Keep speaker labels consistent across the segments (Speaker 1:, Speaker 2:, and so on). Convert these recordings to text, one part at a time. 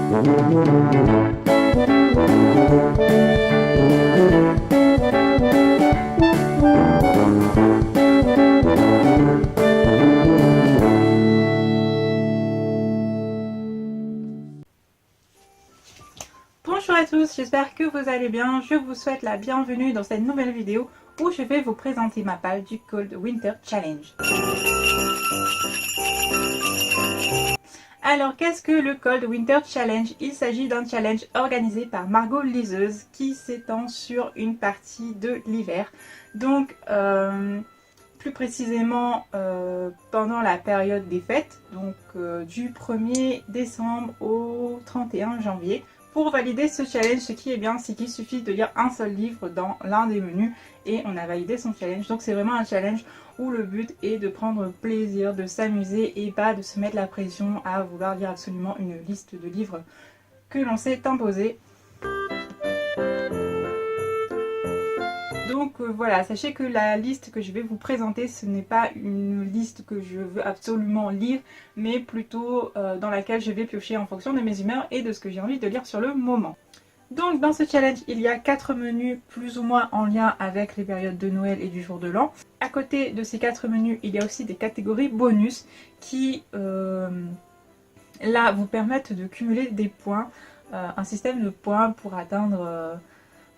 Speaker 1: Bonjour à tous, j'espère que vous allez bien. Je vous souhaite la bienvenue dans cette nouvelle vidéo où je vais vous présenter ma palle du Cold Winter Challenge. Alors, qu'est-ce que le Cold Winter Challenge? Il s'agit d'un challenge organisé par Margot Liseuse qui s'étend sur une partie de l'hiver. Donc, plus précisément pendant la période des fêtes, donc du 1er décembre au 31 janvier. Pour valider ce challenge, ce qui est bien, c'est qu'il suffit de lire un seul livre dans l'un des menus et on a validé son challenge. Donc c'est vraiment un challenge où le but est de prendre plaisir, de s'amuser et pas de se mettre la pression à vouloir lire absolument une liste de livres que l'on s'est imposé. Donc voilà, sachez que la liste que je vais vous présenter, ce n'est pas une liste que je veux absolument lire, mais plutôt dans laquelle je vais piocher en fonction de mes humeurs et de ce que j'ai envie de lire sur le moment. Donc dans ce challenge, il y a 4 menus plus ou moins en lien avec les périodes de Noël et du jour de l'an. À côté de ces 4 menus, il y a aussi des catégories bonus qui, là, vous permettent de cumuler des points, un système de points pour atteindre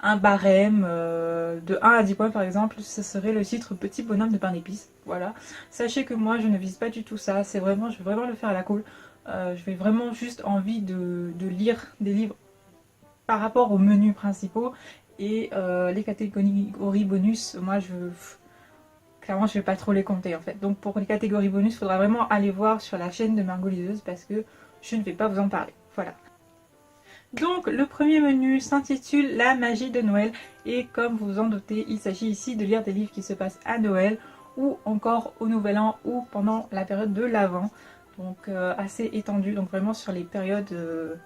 Speaker 1: un barème de 1 à 10 points par exemple. Ce serait le titre Petit bonhomme de pain d'épices. Voilà. Sachez que moi, je ne vise pas du tout ça. C'est vraiment, je vais vraiment le faire à la cool. Je vais vraiment juste envie de lire des livres par rapport aux menus principaux et les catégories bonus, moi clairement je vais pas trop les compter en fait. Donc pour les catégories bonus, il faudra vraiment aller voir sur la chaîne de Margot Liseuse parce que je ne vais pas vous en parler. Voilà. Donc le premier menu s'intitule La magie de Noël et comme vous vous en doutez, il s'agit ici de lire des livres qui se passent à Noël ou encore au Nouvel An ou pendant la période de l'Avent. Donc assez étendu, donc vraiment sur les périodes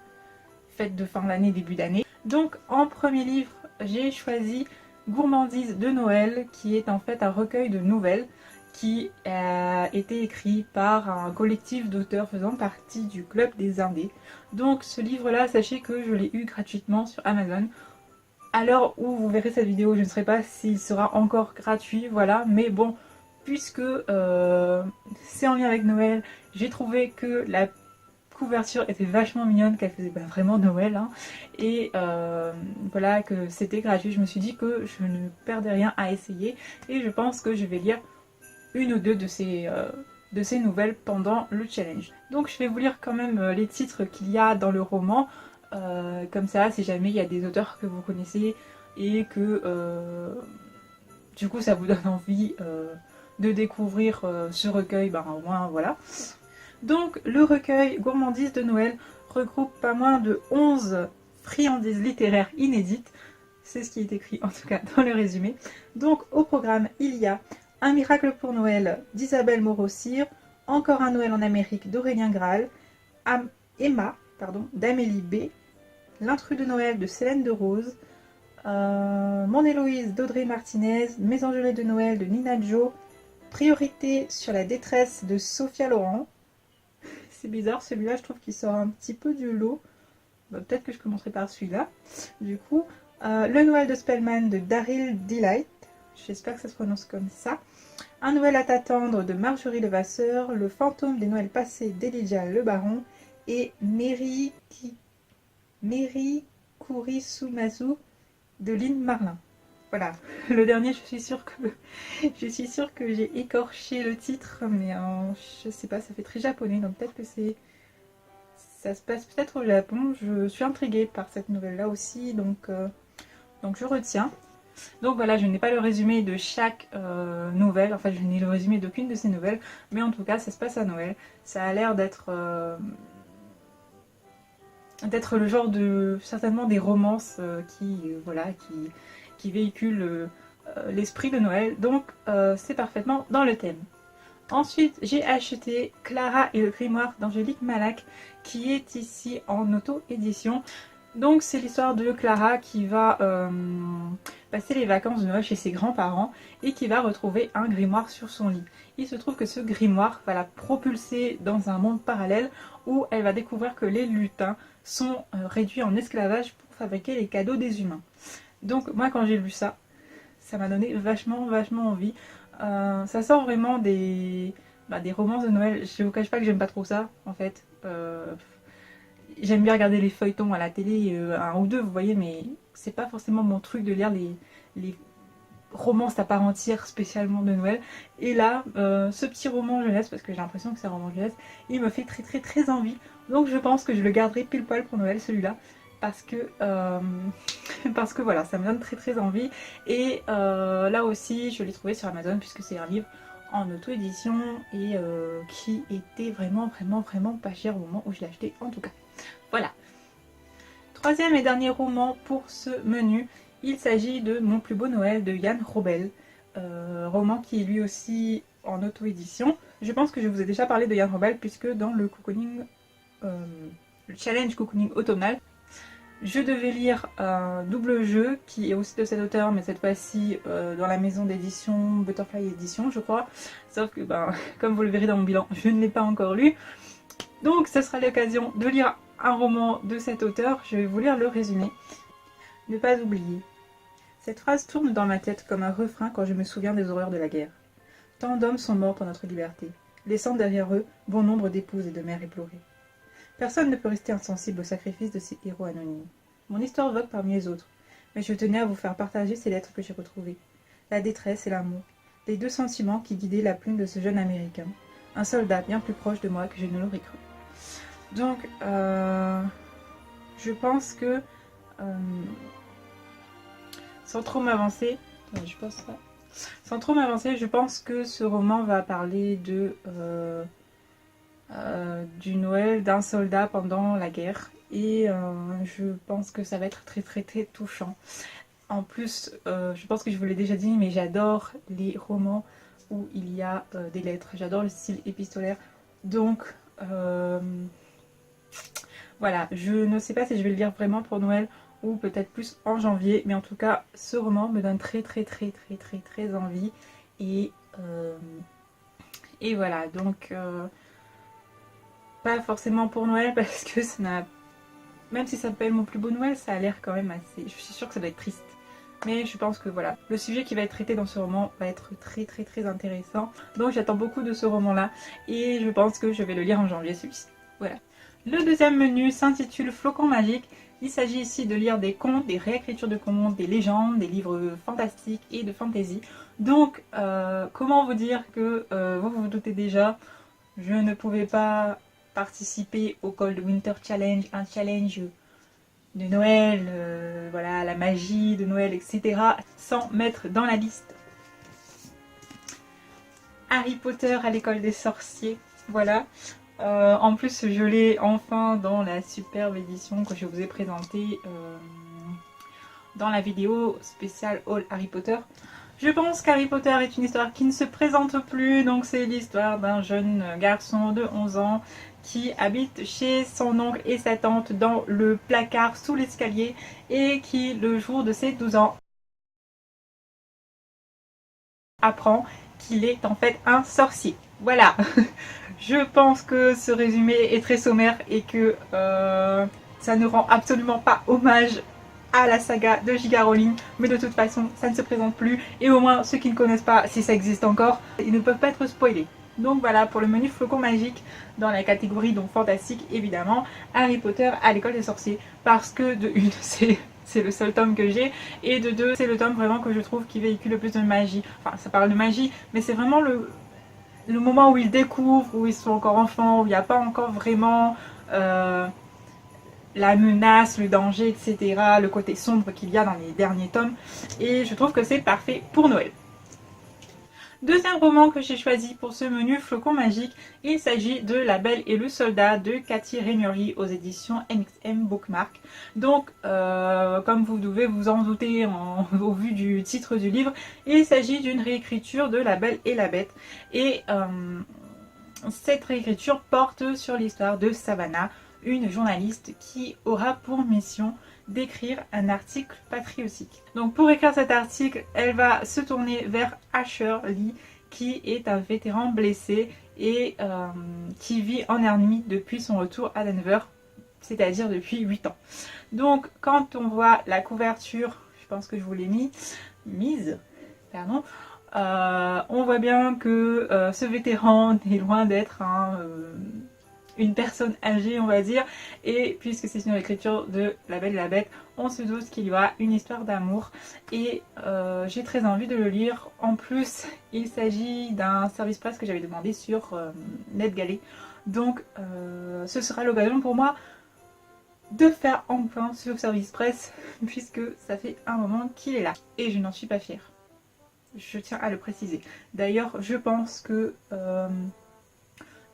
Speaker 1: fêtes de fin d'année, début d'année. Donc en premier livre, j'ai choisi Gourmandise de Noël, qui est en fait un recueil de nouvelles qui a été écrit par un collectif d'auteurs faisant partie du Club des Indés. Donc ce livre-là, sachez que je l'ai eu gratuitement sur Amazon. À l'heure où vous verrez cette vidéo, je ne sais pas s'il sera encore gratuit, voilà, mais bon, puisque c'est en lien avec Noël, j'ai trouvé que la couverture était vachement mignonne, qu'elle faisait vraiment Noël, hein, et voilà, que c'était gratuit. Je me suis dit que je ne perdais rien à essayer et je pense que je vais lire une ou deux de ces nouvelles pendant le challenge. Donc je vais vous lire quand même les titres qu'il y a dans le roman, comme ça si jamais il y a des auteurs que vous connaissez et que du coup ça vous donne envie de découvrir ce recueil, ben au moins voilà. Donc le recueil Gourmandise de Noël regroupe pas moins de 11 friandises littéraires inédites. C'est ce qui est écrit en tout cas dans le résumé. Donc au programme, il y a Un miracle pour Noël d'Isabelle Moreau-Cyr, Encore un Noël en Amérique d'Aurélien Graal, Emma d'Amélie B, L'intrus de Noël de Célène de Rose, Mon Héloïse d'Audrey Martinez, Mes Engelées de Noël de Nina Jo, Priorité sur la détresse de Sophia Laurent. C'est bizarre, celui-là je trouve qu'il sort un petit peu du lot. Peut-être que je commencerai par celui-là. Du coup, Le Noël de Spellman de Daryl Delight. J'espère que ça se prononce comme ça. Un Noël à t'attendre de Marjorie Levasseur. Le fantôme des Noëls passés d'Elijah Le Baron. Et Mary Kurisumazu de Lynn Marlin. Voilà, le dernier, je suis sûre que j'ai écorché le titre, mais je sais pas, ça fait très japonais, donc peut-être que ça se passe peut-être au Japon. Je suis intriguée par cette nouvelle-là aussi, donc je retiens. Donc voilà, je n'ai pas le résumé de chaque nouvelle, enfin je n'ai le résumé d'aucune de ces nouvelles, mais en tout cas ça se passe à Noël. Ça a l'air d'être le genre de, certainement des romances qui véhiculent l'esprit de Noël, donc c'est parfaitement dans le thème. Ensuite, j'ai acheté Clara et le grimoire d'Angélique Malac, qui est ici en auto-édition. Donc c'est l'histoire de Clara qui va passer les vacances de Noël chez ses grands-parents et qui va retrouver un grimoire sur son lit. Il se trouve que ce grimoire va la propulser dans un monde parallèle où elle va découvrir que les lutins sont réduits en esclavage pour fabriquer les cadeaux des humains. Donc moi quand j'ai lu ça, ça m'a donné vachement envie. Ça sort vraiment des romances de Noël. Je vous cache pas que j'aime pas trop ça en fait. J'aime bien regarder les feuilletons à la télé, un ou deux, vous voyez, mais c'est pas forcément mon truc de lire les romances à part entière spécialement de Noël. Et là, ce petit roman jeunesse, parce que j'ai l'impression que c'est un roman jeunesse, il me fait très envie. Donc je pense que je le garderai pile poil pour Noël celui-là. Parce que, parce que voilà, ça me donne très envie. Et là aussi, je l'ai trouvé sur Amazon puisque c'est un livre en auto-édition et qui était vraiment pas cher au moment où je l'ai acheté en tout cas. Voilà. Troisième et dernier roman pour ce menu, il s'agit de Mon plus beau Noël de Yann Robel. Roman qui est lui aussi en auto-édition. Je pense que je vous ai déjà parlé de Yann Robel puisque dans le cocooning, le challenge cocooning automnal, je devais lire un double jeu qui est aussi de cet auteur, mais cette fois-ci dans la maison d'édition Butterfly Edition, je crois. Sauf que, comme vous le verrez dans mon bilan, je ne l'ai pas encore lu. Donc, ce sera l'occasion de lire un roman de cet auteur. Je vais vous lire le résumé. Ne pas oublier. Cette phrase tourne dans ma tête comme un refrain quand je me souviens des horreurs de la guerre. Tant d'hommes sont morts pour notre liberté, laissant derrière eux bon nombre d'épouses et de mères éplorées. Personne ne peut rester insensible au sacrifice de ces héros anonymes. Mon histoire vogue parmi les autres, mais je tenais à vous faire partager ces lettres que j'ai retrouvées. La détresse et l'amour, les deux sentiments qui guidaient la plume de ce jeune Américain, un soldat bien plus proche de moi que je ne l'aurais cru. Donc, je pense que, sans trop m'avancer, je pense que ce roman va parler de du Noël d'un soldat pendant la guerre et je pense que ça va être très touchant. En plus, je pense que je vous l'ai déjà dit, mais j'adore les romans où il y a des lettres, j'adore le style épistolaire, donc voilà, je ne sais pas si je vais le lire vraiment pour Noël ou peut-être plus en janvier, mais en tout cas ce roman me donne très envie et voilà, donc pas forcément pour Noël parce que ça n'a, même si ça s'appelle Mon plus beau Noël, ça a l'air quand même assez, je suis sûre que ça doit être triste. Mais je pense que voilà, le sujet qui va être traité dans ce roman va être très intéressant. Donc j'attends beaucoup de ce roman-là et je pense que je vais le lire en janvier celui-ci. Voilà. Le deuxième menu s'intitule Flocon magique. Il s'agit ici de lire des contes, des réécritures de contes, des légendes, des livres fantastiques et de fantasy. Donc comment vous dire que vous vous doutez déjà, je ne pouvais pas participer au Cold Winter Challenge, un challenge de Noël, voilà, la magie de Noël, etc. sans mettre dans la liste Harry Potter à l'école des sorciers. Voilà. En plus, je l'ai enfin dans la superbe édition que je vous ai présentée dans la vidéo spéciale All Harry Potter. Je pense qu'Harry Potter est une histoire qui ne se présente plus, donc c'est l'histoire d'un jeune garçon de 11 ans qui habite chez son oncle et sa tante dans le placard sous l'escalier et qui, le jour de ses 12 ans, apprend qu'il est en fait un sorcier. Voilà. Je pense que ce résumé est très sommaire et que ça ne rend absolument pas hommage à la saga de J.K. Rowling, mais de toute façon ça ne se présente plus et au moins ceux qui ne connaissent pas, si ça existe encore, ils ne peuvent pas être spoilés. Donc voilà pour le menu Flocon magique dans la catégorie donc fantastique évidemment, Harry Potter à l'école des sorciers, parce que de une c'est le seul tome que j'ai, et de deux c'est le tome vraiment que je trouve qui véhicule le plus de magie. Enfin ça parle de magie, mais c'est vraiment le moment où ils découvrent, où ils sont encore enfants, où il n'y a pas encore vraiment la menace, le danger, etc. Le côté sombre qu'il y a dans les derniers tomes. Et je trouve que c'est parfait pour Noël. Deuxième roman que j'ai choisi pour ce menu Flocon magique, il s'agit de La Belle et le Soldat de Cathy Remery aux éditions MXM Bookmark. Donc, comme vous devez vous en douter au vu du titre du livre, il s'agit d'une réécriture de La Belle et la Bête. Et cette réécriture porte sur l'histoire de Savannah, une journaliste qui aura pour mission d'écrire un article patriotique. Donc pour écrire cet article, elle va se tourner vers Asher Lee, qui est un vétéran blessé et qui vit en Army depuis son retour à Denver, c'est-à-dire depuis 8 ans. Donc quand on voit la couverture, je pense que je vous l'ai mise, pardon, on voit bien que ce vétéran est loin d'être une personne âgée, on va dire, et puisque c'est une écriture de La Belle et la Bête, on se doute qu'il y aura une histoire d'amour et j'ai très envie de le lire. En plus, il s'agit d'un service presse que j'avais demandé sur NetGalley, donc ce sera l'occasion pour moi de faire enfin ce service presse puisque ça fait un moment qu'il est là et je n'en suis pas fière. Je tiens à le préciser. D'ailleurs, je pense que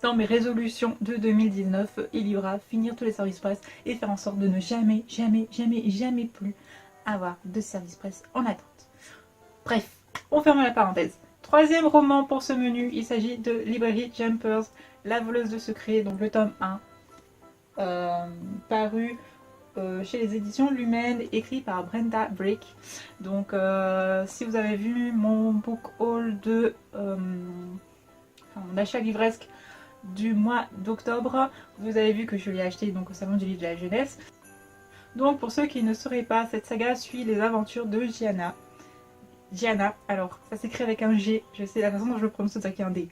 Speaker 1: dans mes résolutions de 2019, il y aura finir tous les services presse et faire en sorte de ne jamais, jamais, jamais, jamais plus avoir de service presse en attente. Bref, on ferme la parenthèse. Troisième roman pour ce menu, il s'agit de Librairie Jumpers, La voleuse de secrets, donc le tome 1, paru chez les éditions Lumen, écrit par Brenda Brick. Donc si vous avez vu mon book haul de mon achat livresque du mois d'octobre, vous avez vu que je l'ai acheté donc au salon du livre de la jeunesse. Donc pour ceux qui ne sauraient pas, cette saga suit les aventures de Gianna. Gianna, alors ça s'écrit avec un G, je sais la façon dont je le prononce, c'est avec un D.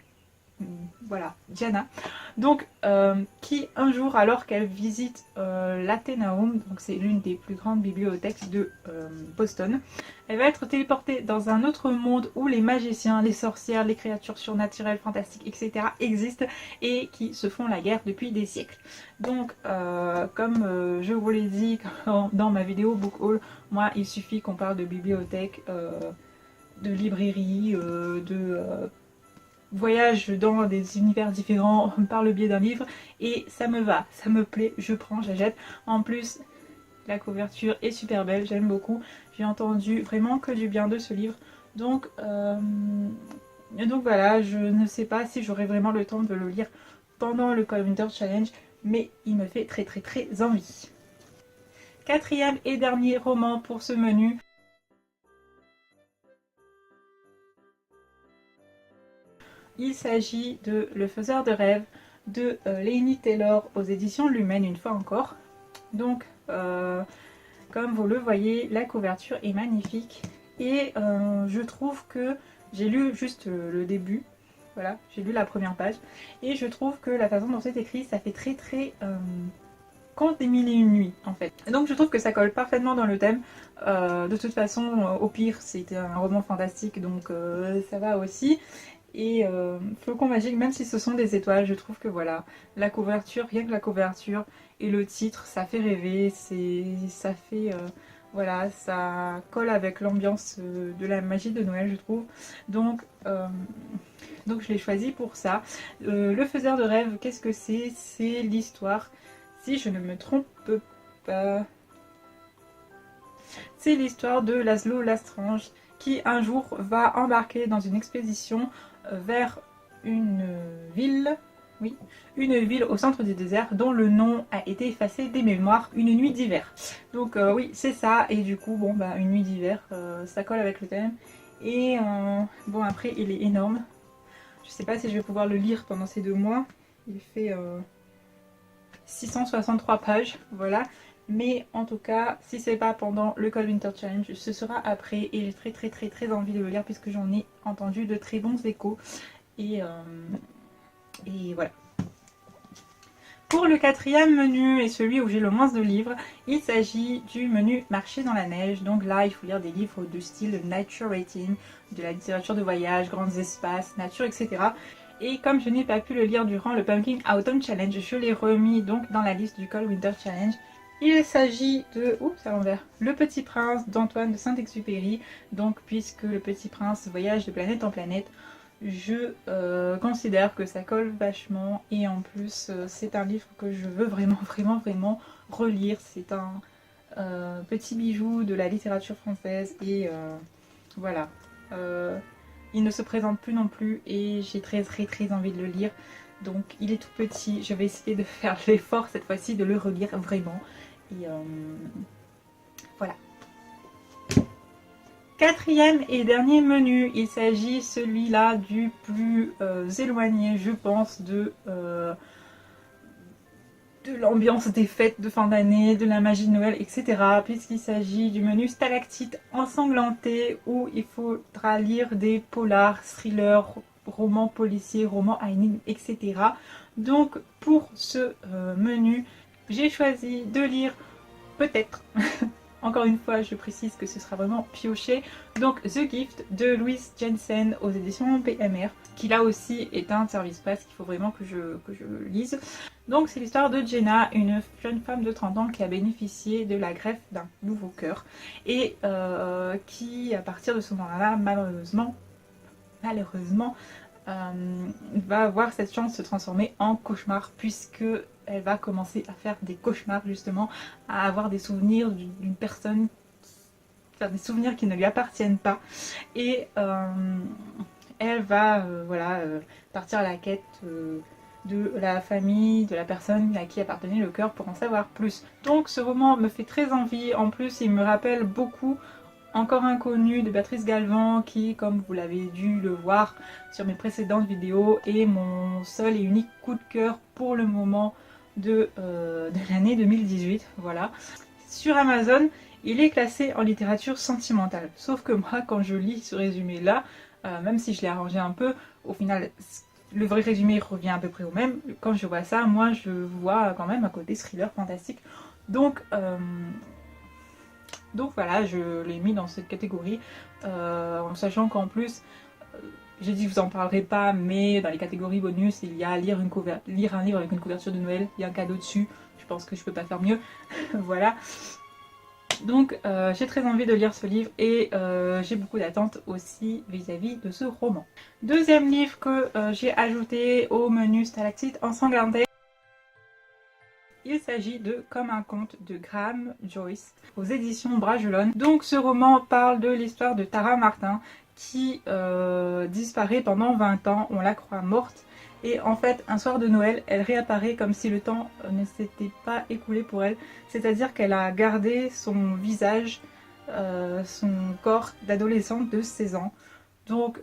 Speaker 1: Voilà, Gianna. Donc, qui un jour, alors qu'elle visite l'Athenaeum, donc c'est l'une des plus grandes bibliothèques de Boston, elle va être téléportée dans un autre monde où les magiciens, les sorcières, les créatures surnaturelles, fantastiques, etc. existent et qui se font la guerre depuis des siècles. Donc, comme je vous l'ai dit dans ma vidéo Book Haul, moi, il suffit qu'on parle de bibliothèque, de librairie, de voyage dans des univers différents par le biais d'un livre et ça me va, ça me plaît, je prends, j'achète. En plus, la couverture est super belle, j'aime beaucoup. J'ai entendu vraiment que du bien de ce livre. Donc voilà, je ne sais pas si j'aurai vraiment le temps de le lire pendant le Cold Winter Challenge, mais il me fait très très très envie. Quatrième et dernier roman pour ce menu. Il s'agit de Le Faiseur de rêves de Laini Taylor aux éditions Lumen, une fois encore. Donc, comme vous le voyez, la couverture est magnifique. Et je trouve que j'ai lu juste le début. Voilà, j'ai lu la première page. Et je trouve que la façon dont c'est écrit, ça fait très très Conte des mille et une nuits en fait. Et donc je trouve que ça colle parfaitement dans le thème. De toute façon, au pire, c'était un roman fantastique, donc ça va aussi. Et Flocon Magique, même si ce sont des étoiles, je trouve que voilà, la couverture, rien que la couverture et le titre, ça fait rêver, ça fait, voilà, ça colle avec l'ambiance de la magie de Noël, je trouve. Donc je l'ai choisi pour ça. Le Faiseur de rêves, qu'est-ce que c'est? C'est l'histoire, si je ne me trompe pas, c'est l'histoire de Laszlo Lastrange qui un jour va embarquer dans une expédition vers une ville, oui, une ville au centre du désert dont le nom a été effacé des mémoires, une nuit d'hiver. Donc oui, c'est ça, et du coup, bon, bah, une nuit d'hiver, ça colle avec le thème. Et bon, après, il est énorme. Je sais pas si je vais pouvoir le lire pendant ces 2 mois. Il fait 663 pages, voilà. Mais en tout cas, si c'est pas pendant le Cold Winter Challenge, ce sera après. Et j'ai très très très très envie de le lire puisque j'en ai entendu de très bons échos. Et voilà. Pour le quatrième menu, et celui où j'ai le moins de livres, il s'agit du menu Marcher dans la neige. Donc là, il faut lire des livres de style Nature Rating, de la littérature de voyage, grands espaces, nature, etc. Et comme je n'ai pas pu le lire durant le Pumpkin Autumn Challenge, je l'ai remis donc dans la liste du Cold Winter Challenge. Il s'agit de, oups, à l'envers, Le Petit Prince d'Antoine de Saint-Exupéry. Donc puisque Le Petit Prince voyage de planète en planète, je considère que ça colle vachement. Et en plus, c'est un livre que je veux vraiment, vraiment, vraiment relire. C'est un petit bijou de la littérature française. Et voilà. Il ne se présente plus non plus et j'ai très très très envie de le lire. Donc il est tout petit, je vais essayer de faire l'effort cette fois-ci de le relire vraiment. Et voilà. Quatrième et dernier menu, il s'agit celui-là du plus éloigné, je pense, de l'ambiance des fêtes de fin d'année, de la magie de Noël, etc. Puisqu'il s'agit du menu Stalactite ensanglanté où il faudra lire des polars, thrillers, romans policiers, romans à énigmes, etc. Donc pour ce menu, j'ai choisi de lire peut-être encore une fois, je précise que ce sera vraiment pioché. Donc, The Gift de Louise Jensen aux éditions PMR, qui là aussi est un service presse qu'il faut vraiment que je lise. Donc, c'est l'histoire de Jenna, une jeune femme de 30 ans qui a bénéficié de la greffe d'un nouveau cœur et qui, à partir de ce moment-là, malheureusement, va avoir cette chance de se transformer en cauchemar puisque elle va commencer à faire des cauchemars justement, à avoir des souvenirs d'une personne, faire des souvenirs qui ne lui appartiennent pas et elle va partir à la quête de la famille, de la personne à qui appartenait le cœur pour en savoir plus. Donc ce roman me fait très envie, en plus il me rappelle beaucoup Encore inconnu de Béatrice Galvan qui, comme vous l'avez dû le voir sur mes précédentes vidéos, est mon seul et unique coup de cœur pour le moment de l'année 2018. Voilà. Sur Amazon, il est classé en littérature sentimentale. Sauf que moi, quand je lis ce résumé-là, même si je l'ai arrangé un peu, au final, le vrai résumé revient à peu près au même. Quand je vois ça, moi, je vois quand même un côté thriller fantastique. Donc voilà, je l'ai mis dans cette catégorie, en sachant qu'en plus, j'ai dit que je vous en parlerai pas, mais dans les catégories bonus, il y a lire un livre avec une couverture de Noël, il y a un cadeau dessus, je pense que je peux pas faire mieux, voilà. Donc j'ai très envie de lire ce livre et j'ai beaucoup d'attentes aussi vis-à-vis de ce roman. Deuxième livre que j'ai ajouté au menu Stalactite ensanglanté. Il s'agit de Comme un conte de Graham Joyce aux éditions Bragelonne. Donc ce roman parle de l'histoire de Tara Martin qui disparaît pendant 20 ans, on la croit morte. Et en fait, un soir de Noël, elle réapparaît comme si le temps ne s'était pas écoulé pour elle. C'est-à-dire qu'elle a gardé son visage, son corps d'adolescente de 16 ans. Donc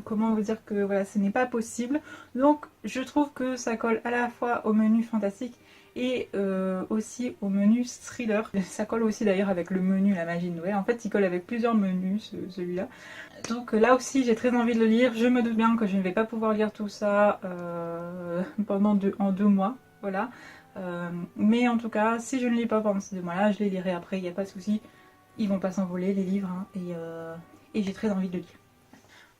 Speaker 1: comment vous dire que voilà, ce n'est pas possible. Donc je trouve que ça colle à la fois au menu fantastique et aussi au menu thriller. Ça colle aussi d'ailleurs avec le menu La Magie de Noël. En fait il colle avec plusieurs menus celui-là. Donc là aussi j'ai très envie de le lire. Je me doute bien que je ne vais pas pouvoir lire tout ça pendant deux mois. Voilà. Mais en tout cas si je ne lis pas pendant ces 2 mois-là, je les lirai après, il n'y a pas de souci. Ils vont pas s'envoler les livres hein, et j'ai très envie de le lire.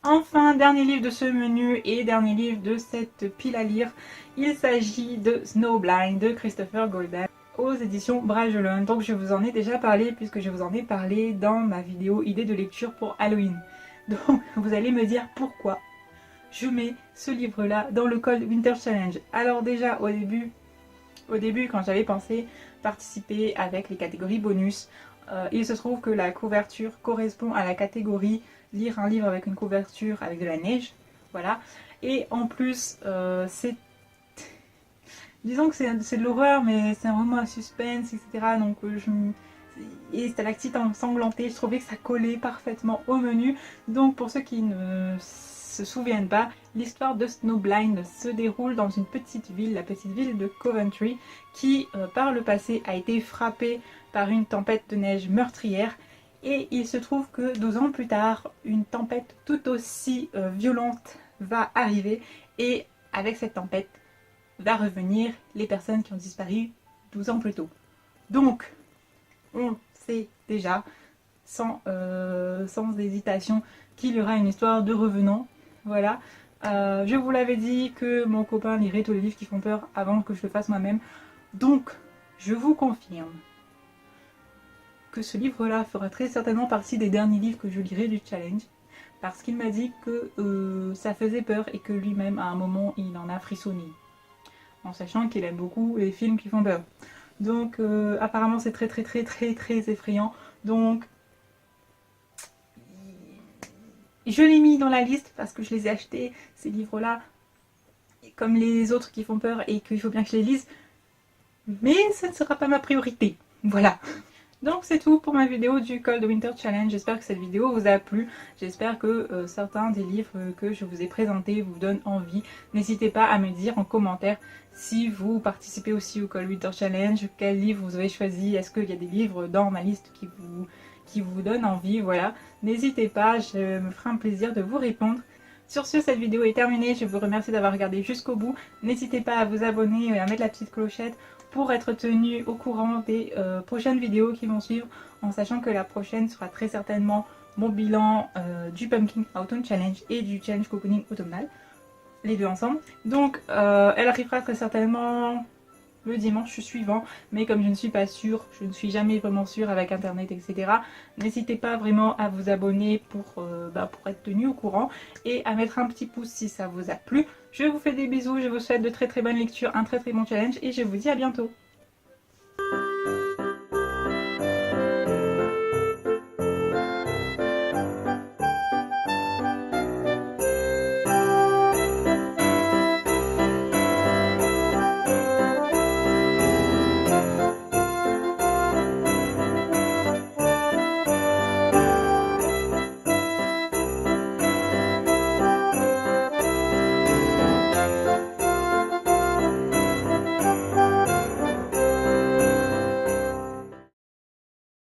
Speaker 1: Enfin, dernier livre de ce menu et dernier livre de cette pile à lire, il s'agit de Snowblind de Christopher Golden aux éditions Bragelonne. Donc je vous en ai déjà parlé puisque je vous en ai parlé dans ma vidéo idée de lecture pour Halloween. Donc vous allez me dire pourquoi je mets ce livre là dans le Cold Winter Challenge. Alors déjà au début quand j'avais pensé participer avec les catégories bonus, il se trouve que la couverture correspond à la catégorie lire un livre avec une couverture avec de la neige, voilà. Et en plus, c'est... Disons que c'est de l'horreur, mais c'est un roman à suspense, etc. Donc et Stalactite ensanglantée, je trouvais que ça collait parfaitement au menu. Donc pour ceux qui ne se souviennent pas, l'histoire de Snowblind se déroule dans une petite ville, la petite ville de Coventry, qui par le passé a été frappée par une tempête de neige meurtrière. Et il se trouve que 12 ans plus tard, une tempête tout aussi violente va arriver. Et avec cette tempête, va revenir les personnes qui ont disparu 12 ans plus tôt. Donc, on sait déjà, sans hésitation, qu'il y aura une histoire de revenants. Voilà. Je vous l'avais dit que mon copain lirait tous les livres qui font peur avant que je le fasse moi-même. Donc, je vous confirme que ce livre-là fera très certainement partie des derniers livres que je lirai du challenge. Parce qu'il m'a dit que ça faisait peur et que lui-même, à un moment, il en a frissonné. En sachant qu'il aime beaucoup les films qui font peur. Donc, apparemment, c'est très effrayant. Donc, je l'ai mis dans la liste parce que je les ai achetés, ces livres-là, comme les autres qui font peur et qu'il faut bien que je les lise. Mais ça ne sera pas ma priorité. Voilà. Donc c'est tout pour ma vidéo du Cold Winter Challenge. J'espère que cette vidéo vous a plu. J'espère que certains des livres que je vous ai présentés vous donnent envie. N'hésitez pas à me dire en commentaire si vous participez aussi au Cold Winter Challenge, quel livre vous avez choisi. Est-ce qu'il y a des livres dans ma liste qui vous donnent envie. Voilà. N'hésitez pas, je me ferai un plaisir de vous répondre. Sur ce, cette vidéo est terminée. Je vous remercie d'avoir regardé jusqu'au bout. N'hésitez pas à vous abonner et à mettre la petite clochette pour être tenu au courant des prochaines vidéos qui vont suivre, en sachant que la prochaine sera très certainement mon bilan du Pumpkin Autumn Challenge et du Challenge Cocooning automnal, les deux ensemble. Donc elle arrivera très certainement le dimanche suivant, mais comme je ne suis pas sûre, je ne suis jamais vraiment sûre avec internet, etc. N'hésitez pas vraiment à vous abonner pour être tenu au courant et à mettre un petit pouce si ça vous a plu. Je vous fais des bisous, je vous souhaite de très très bonnes lectures, un très très bon challenge et je vous dis à bientôt.